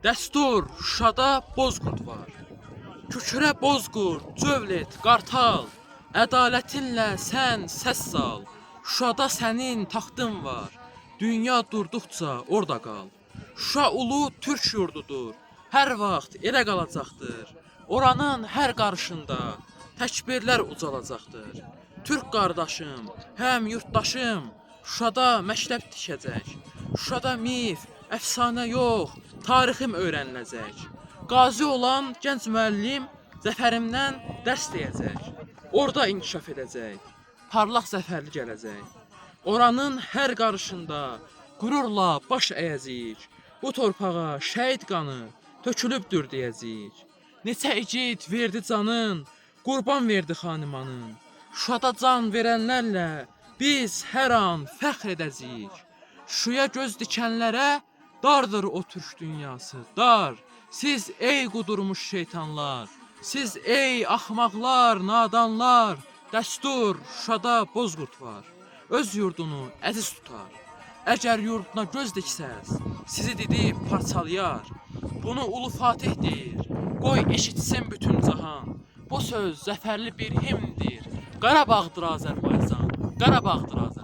Dəstur, Şuşada Bozqurd var. Kükürə Bozqurd, Cövlet, Qartal. Ədalətinlə sən səs sal. Şuşada sənin taxtın var. Dünya durduqca orada qal. Şuşa ulu türk yurdudur. Hər vaxt elə qalacaqdır. Oranın hər qarışında təkbirlər ucalacaqdır. Türk qardaşım, həm yurtdaşım Şuşada məktəb tikəcək. Şuşada mif, əfsanə yox, tarixim öyrəniləcək. Qazi olan gənc müəllim zəfərimdən dərs deyəcək. Orada inkişaf edəcək. Parlaq zəfərli gələcək. Oranın hər qarışında qürurla baş əyəcəyik. Bu torpağa şəhid qanı tökülübdür deyəcəyik. Neçə igid verdi canın, qurban verdi xanimanın. Şuşada can verənlərlə biz hər an fəxr edəcəyik. Şuşaya göz dikənlərə dardır o türk dünyası, dar. Siz ey qudurmuş şeytanlar, siz ey axmaqlar, nadanlar. Dəstur, Şuşada Bozqurd var, öz yurdunu əziz tutar. Əgər yurduna göz diksəz, sizi didib parçalayar. Bunu Ulu Fatih deyir, qoy eşitsin bütün cahan. Bu söz zəfərli bir himndir. Qarabağdır Azərbaycan, Qarabağdır Azərbaycan.